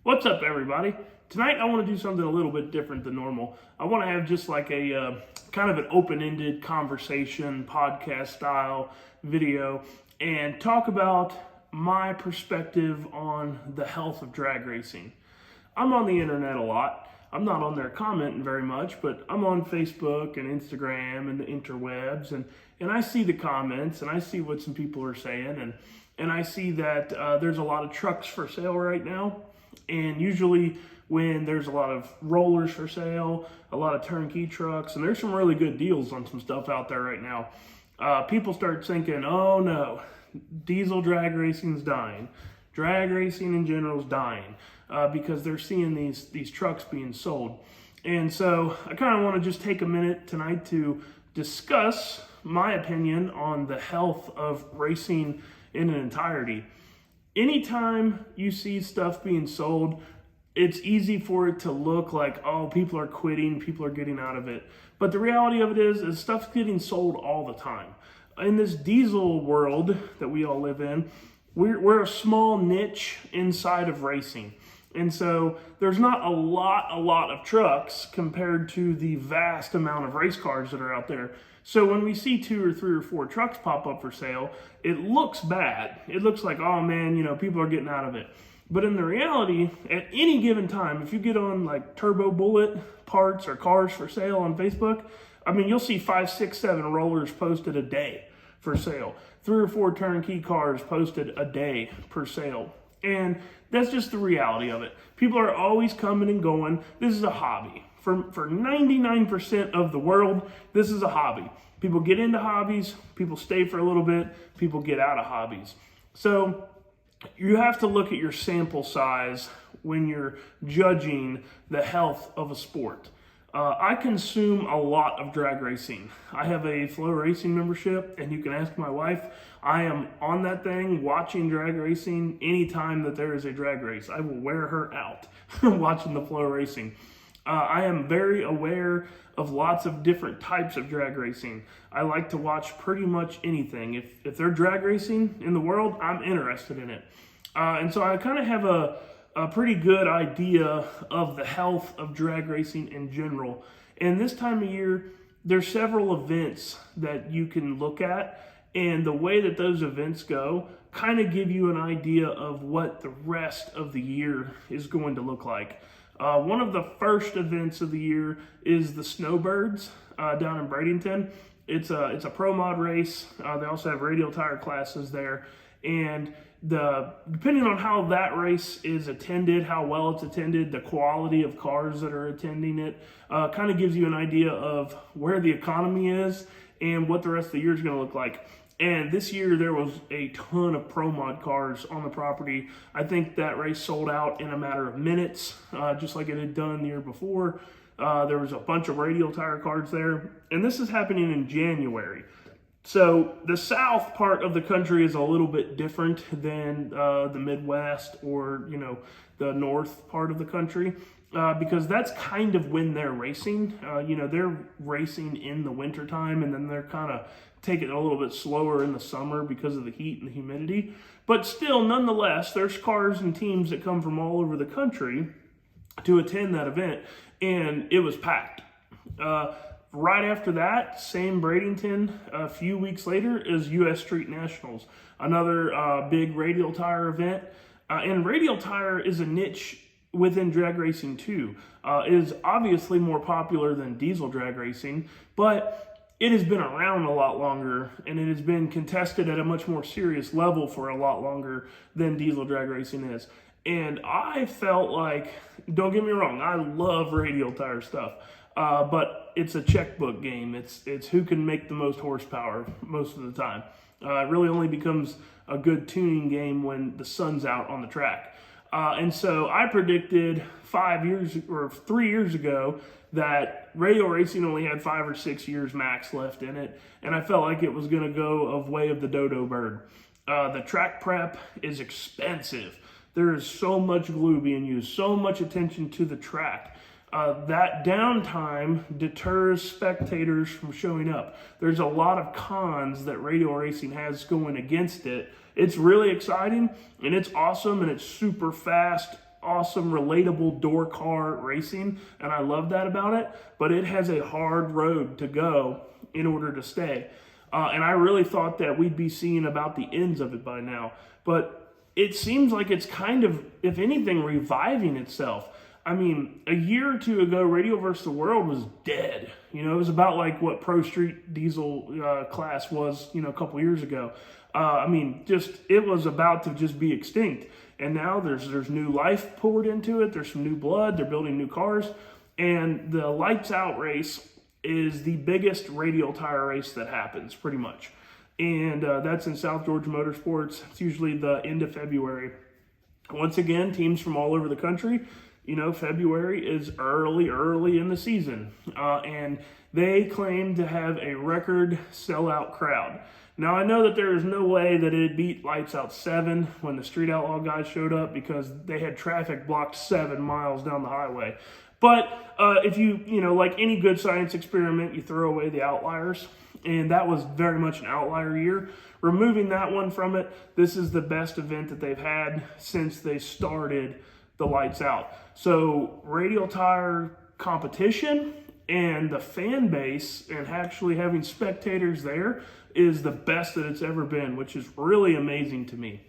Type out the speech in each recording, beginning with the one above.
What's up, everybody? Tonight I want to do something a little bit different than normal. I want to have just like a kind of an open-ended conversation, podcast style video, and talk about my perspective on the health of drag racing. I'm on the internet a lot. I'm not on there commenting very much, but I'm on Facebook and Instagram and the interwebs, and I see the comments and I see what some people are saying, and I see that there's a lot of trucks for sale right now. And usually when there's a lot of rollers for sale, a lot of turnkey trucks, and there's some really good deals on some stuff out there right now, people start thinking, oh no, diesel drag racing's dying. Drag racing in general is dying because they're seeing these trucks being sold. And so I kind of want to just take a minute tonight to discuss my opinion on the health of racing in an entirety. Anytime you see stuff being sold, it's easy for it to look like, oh, people are quitting, people are getting out of it. But the reality of it is stuff's getting sold all the time. In this diesel world that we all live in, we're a small niche inside of racing. And so there's not a lot of trucks compared to the vast amount of race cars that are out there. So when we see 2 or 3 or 4 trucks pop up for sale, it looks bad. It looks like, oh man, people are getting out of it. But in the reality, at any given time, if you get on like Turbo Bullet parts or cars for sale on Facebook, you'll see 5, 6, 7 rollers posted a day for sale. 3 or 4 turnkey cars posted a day per sale. And that's just the reality of it. People are always coming and going. This is a hobby. For 99% of the world, this is a hobby. People get into hobbies, people stay for a little bit, people get out of hobbies. So you have to look at your sample size when you're judging the health of a sport. I consume a lot of drag racing. I have a Flow Racing membership, and you can ask my wife. I am on that thing watching drag racing anytime that there is a drag race. I will wear her out watching the Flow Racing. I am very aware of lots of different types of drag racing. I like to watch pretty much anything. If they're drag racing in the world, I'm interested in it. And so I kind of have a pretty good idea of the health of drag racing in general. And this time of year, there's several events that you can look at, and the way that those events go kind of give you an idea of what the rest of the year is going to look like. One of the first events of the year is the Snowbirds down in Bradenton. It's a pro mod race. They also have radial tire classes there, and depending on how that race is attended, how well it's attended, the quality of cars that are attending it, kind of gives you an idea of where the economy is and what the rest of the year is going to look like. And this year there was a ton of pro mod cars on the property. I think that race sold out in a matter of minutes, just like it had done the year before. There was a bunch of radial tire cars there, and this is happening in January. So the south part of the country is a little bit different than the Midwest or the north part of the country, because that's kind of when they're racing. They're racing in the wintertime, and then they're kind of taking it a little bit slower in the summer because of the heat and the humidity. But still, nonetheless, there's cars and teams that come from all over the country to attend that event, and it was packed. Right after that, same Bradenton, a few weeks later, is U.S. Street Nationals, another big radial tire event. And radial tire is a niche within drag racing too. It is obviously more popular than diesel drag racing, but it has been around a lot longer, and it has been contested at a much more serious level for a lot longer than diesel drag racing is. And I felt like, don't get me wrong, I love radial tire stuff. But it's a checkbook game. It's who can make the most horsepower most of the time. It really only becomes a good tuning game when the sun's out on the track. And so I predicted 3 years ago that radial racing only had 5 or 6 years max left in it, and I felt like it was going to go of way of the dodo bird. The track prep is expensive. There is so much glue being used, so much attention to the track. That downtime deters spectators from showing up. There's a lot of cons that radial racing has going against it. It's really exciting, and it's awesome, and it's super fast awesome, relatable door car racing, and I love that about it, but it has a hard road to go in order to stay. And I really thought that we'd be seeing about the ends of it by now. But it seems like it's kind of, if anything, reviving itself. I mean, a year or two ago, Radio versus the World was dead. You know, it was about like what Pro Street Diesel class was, you know, a couple years ago. I mean, just, it was about to just be extinct. And now there's new life poured into it. There's some new blood. They're building new cars. And the Lights Out race is the biggest radial tire race that happens, pretty much. And that's in South Georgia Motorsports. It's usually the end of February. Once again, teams from all over the country. You know, February is early in the season. And they claim to have a record sellout crowd. Now, I know that there is no way that it beat Lights Out 7 when the Street Outlaw guys showed up, because they had traffic blocked 7 miles down the highway. But if you know, like any good science experiment, you throw away the outliers. And that was very much an outlier year. Removing that one from it, this is the best event that they've had since they started the Lights Out. So radial tire competition and the fan base and actually having spectators there is the best that it's ever been, which is really amazing to me.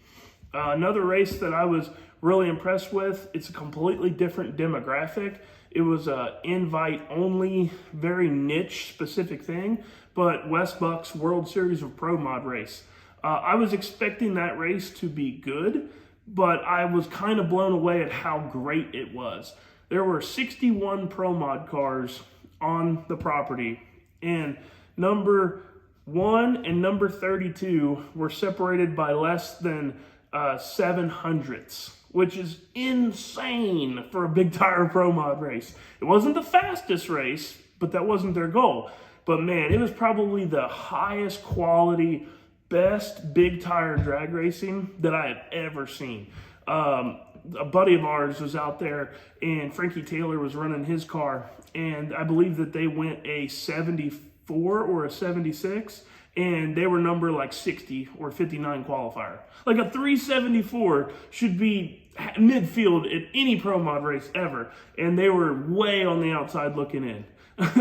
Another race that I was really impressed with, it's a completely different demographic. It was a invite only, very niche specific thing, but Wes Buck's World Series of Pro Mod race. I was expecting that race to be good, but I was kind of blown away at how great it was. There were 61 Pro Mod cars on the property, and number 1 and number 32 were separated by less than 700ths, which is insane for a big tire Pro Mod race. It wasn't the fastest race, but that wasn't their goal. But man, it was probably the highest quality, best big tire drag racing that I have ever seen. A buddy of ours was out there, and Frankie Taylor was running his car, and I believe that they went a 74 or a 76, and they were number like 60 or 59 qualifier. Like a 374 should be midfield at any Pro Mod race ever, and they were way on the outside looking in.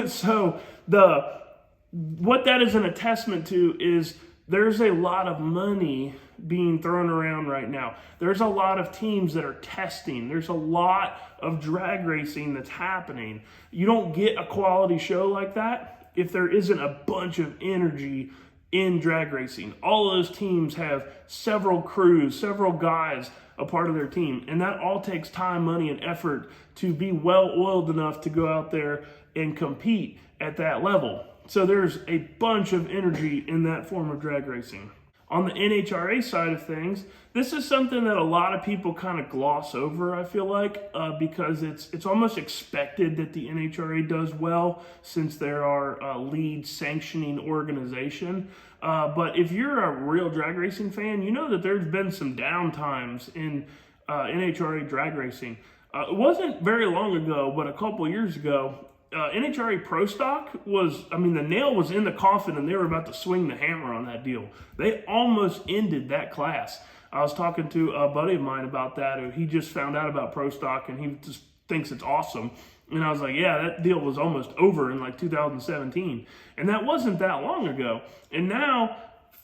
So what that is an attestment to is there's a lot of money being thrown around right now. There's a lot of teams that are testing. There's a lot of drag racing that's happening. You don't get a quality show like that if there isn't a bunch of energy in drag racing. All of those teams have several crews, several guys a part of their team, and that all takes time, money, and effort to be well-oiled enough to go out there and compete at that level. So there's a bunch of energy in that form of drag racing. On the NHRA side of things, this is something that a lot of people kind of gloss over, I feel like, because it's almost expected that the NHRA does well since they're our lead sanctioning organization. But if you're a real drag racing fan, you know that there's been some downtimes in NHRA drag racing. It wasn't very long ago, but a couple years ago, NHRA Pro Stock the nail was in the coffin, and they were about to swing the hammer on that deal. They almost ended that class. I was talking to a buddy of mine about that. He just found out about Pro Stock, and he just thinks it's awesome. And I was like, yeah, that deal was almost over in like 2017. And that wasn't that long ago. And now,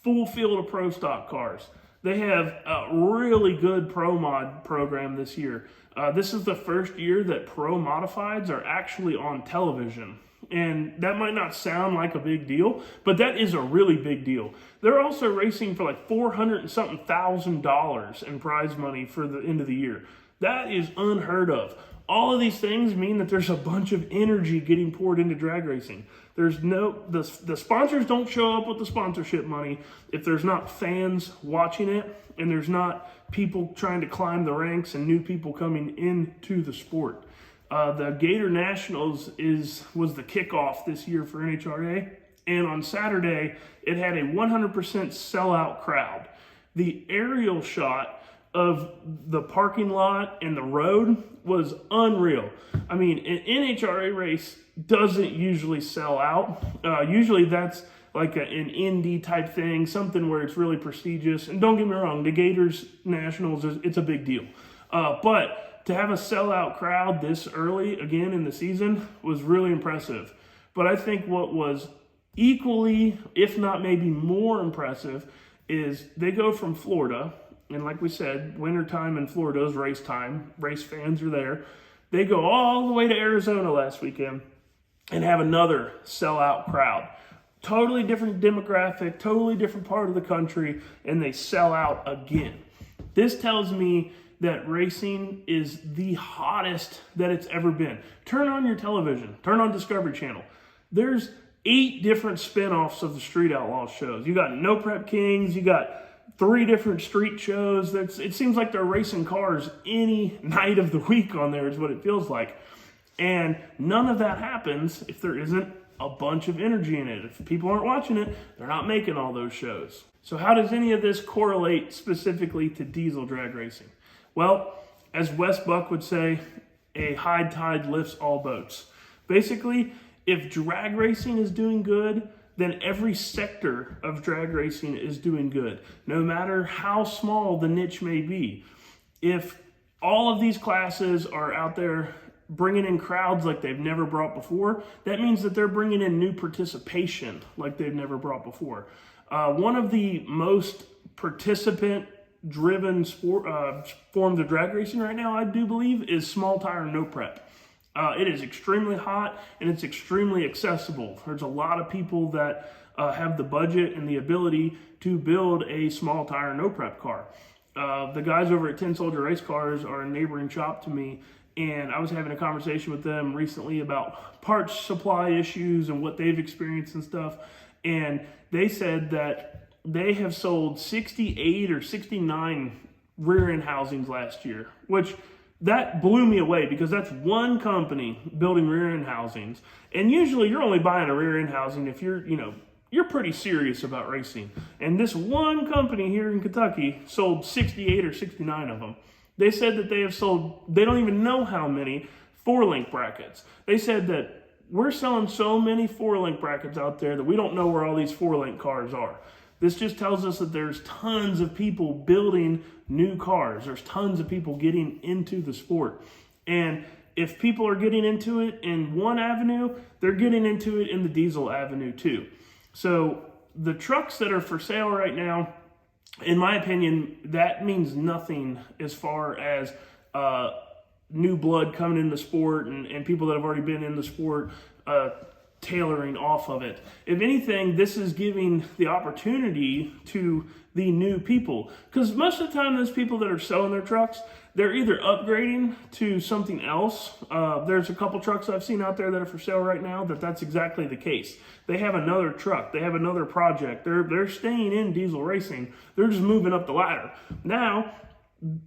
full field of Pro Stock cars. They have a really good Pro Mod program this year. This is the first year that Pro Modifieds are actually on television. And that might not sound like a big deal, but that is a really big deal. They're also racing for like $400 and something thousand in prize money for the end of the year. That is unheard of. All of these things mean that there's a bunch of energy getting poured into drag racing. The sponsors don't show up with the sponsorship money if there's not fans watching it, and there's not people trying to climb the ranks and new people coming into the sport. The Gator Nationals was the kickoff this year for NHRA, and on Saturday it had a 100% sellout crowd. The aerial shot of the parking lot and the road was unreal. I mean, an NHRA race doesn't usually sell out. Usually that's like an indie type thing, something where it's really prestigious. And don't get me wrong, the Gators Nationals, it's a big deal. But to have a sellout crowd this early again in the season was really impressive. But I think what was equally, if not maybe more impressive, is they go from Florida, and like we said, wintertime in Florida is race time. Race fans are there. They go all the way to Arizona last weekend and have another sellout crowd. Totally different demographic, totally different part of the country, and they sell out again. This tells me that racing is the hottest that it's ever been. Turn on your television, turn on Discovery Channel. There's 8 different spinoffs of the Street Outlaws shows. You got No Prep Kings, you got 3 different street shows. It seems like they're racing cars any night of the week on there is what it feels like. And none of that happens if there isn't a bunch of energy in it. If people aren't watching it, they're not making all those shows. So how does any of this correlate specifically to diesel drag racing? Well, as Wes Buck would say, a high tide lifts all boats. Basically, if drag racing is doing good, then every sector of drag racing is doing good, no matter how small the niche may be. If all of these classes are out there bringing in crowds like they've never brought before, that means that they're bringing in new participation like they've never brought before. One of the most participant-driven forms of drag racing right now, I do believe, is small tire no prep. It is extremely hot and it's extremely accessible. There's a lot of people that have the budget and the ability to build a small tire no prep car. The guys over at Tin Soldier Race Cars are a neighboring shop to me, and I was having a conversation with them recently about parts supply issues and what they've experienced and stuff. And they said that they have sold 68 or 69 rear end housings last year, which that blew me away because that's one company building rear end housings. And usually you're only buying a rear end housing if you're pretty serious about racing. And this one company here in Kentucky sold 68 or 69 of them. They said that they have sold, they don't even know how many 4-link brackets. They said that we're selling so many 4-link brackets out there that we don't know where all these 4-link cars are. This just tells us that there's tons of people building new cars. There's tons of people getting into the sport. And if people are getting into it in one avenue, they're getting into it in the diesel avenue too. So the trucks that are for sale right now, in my opinion, that means nothing as far as new blood coming in the sport and people that have already been in the sport tailoring off of it. If anything, this is giving the opportunity to the new people. Because most of the time, those people that are selling their trucks, they're either upgrading to something else. There's a couple trucks I've seen out there that are for sale right now that's exactly the case. They have another truck. They have another project. They're staying in diesel racing. They're just moving up the ladder. Now,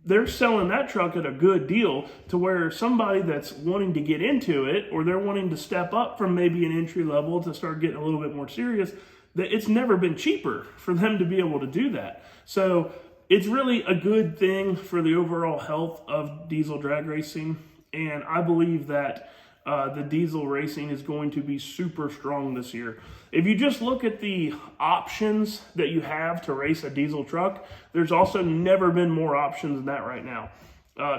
they're selling that truck at a good deal to where somebody that's wanting to get into it, or they're wanting to step up from maybe an entry level to start getting a little bit more serious, that it's never been cheaper for them to be able to do that. So it's really a good thing for the overall health of diesel drag racing. And I believe that the diesel racing is going to be super strong this year. If you just look at the options that you have to race a diesel truck, there's also never been more options than that right now.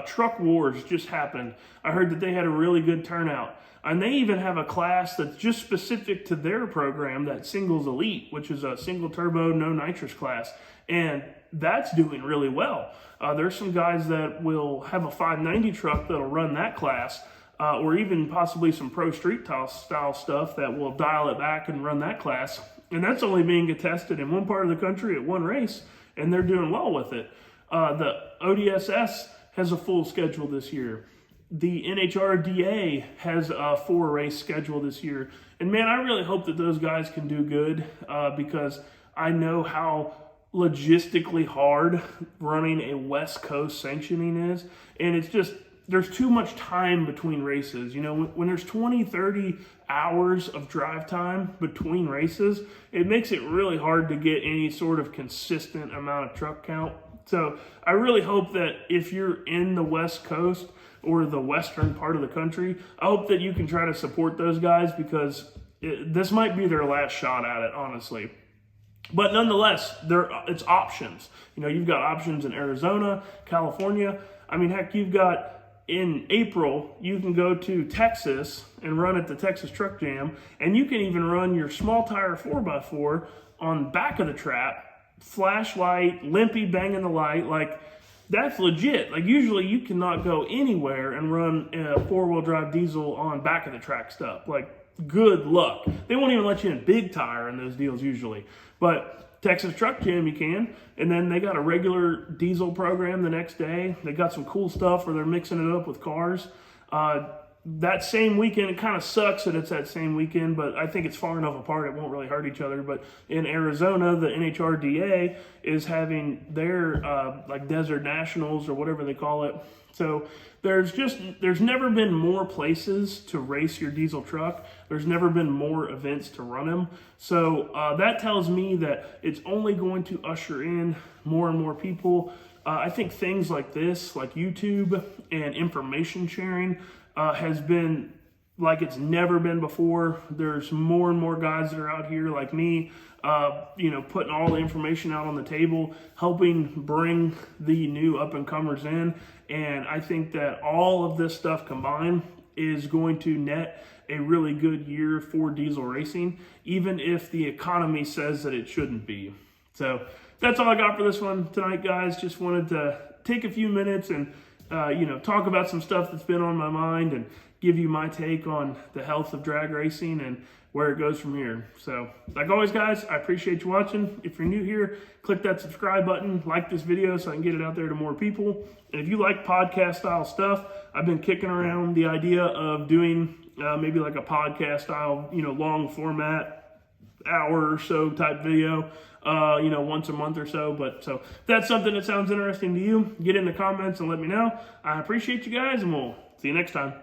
Truck Wars just happened. I heard that they had a really good turnout. And they even have a class that's just specific to their program, that Singles Elite, which is a single turbo, no nitrous class. And that's doing really well. There's some guys that will have a 590 truck that'll run that class. Or even possibly some pro street style stuff that will dial it back and run that class. And that's only being tested in one part of the country at one race, and they're doing well with it. The ODSS has a full schedule this year. The NHRDA has a 4-race schedule this year. And man, I really hope that those guys can do good because I know how logistically hard running a West Coast sanctioning is. And it's just, there's too much time between races. You know, when there's 20, 30 hours of drive time between races, it makes it really hard to get any sort of consistent amount of truck count. So I really hope that if you're in the West Coast or the western part of the country, I hope that you can try to support those guys because this might be their last shot at it, honestly. But nonetheless, it's options. You know, you've got options in Arizona, California. I mean, heck, you've got in April, you can go to Texas and run at the Texas Truck Jam, and you can even run your small tire 4x4 on the back of the trap, flashlight, limpy, banging the light, like that's legit. Like usually you cannot go anywhere and run a 4-wheel drive diesel on back of the track stuff. Like good luck. They won't even let you in big tire in those deals usually. But Texas Truck Jam, you can. And then they got a regular diesel program the next day. They got some cool stuff where they're mixing it up with cars. That same weekend, it kind of sucks that it's that same weekend, but I think it's far enough apart, it won't really hurt each other. But in Arizona, the NHRDA is having their like Desert Nationals or whatever they call it. So there's never been more places to race your diesel truck. There's never been more events to run them. So that tells me that it's only going to usher in more and more people. I think things like this, like YouTube and information sharing, has been like it's never been before. There's more and more guys that are out here like me, putting all the information out on the table, helping bring the new up-and-comers in. And I think that all of this stuff combined is going to net a really good year for diesel racing, even if the economy says that it shouldn't be. So that's all I got for this one tonight, guys. Just wanted to take a few minutes and talk about some stuff that's been on my mind and give you my take on the health of drag racing and where it goes from here. So, like always, guys, I appreciate you watching. If you're new here, click that subscribe button, like this video so I can get it out there to more people. And if you like podcast style stuff, I've been kicking around the idea of doing maybe like a podcast style, long format, hour or so type video, once a month or so. But so that's something that sounds interesting to you, get in the comments and let me know. I appreciate you guys, and we'll see you next time.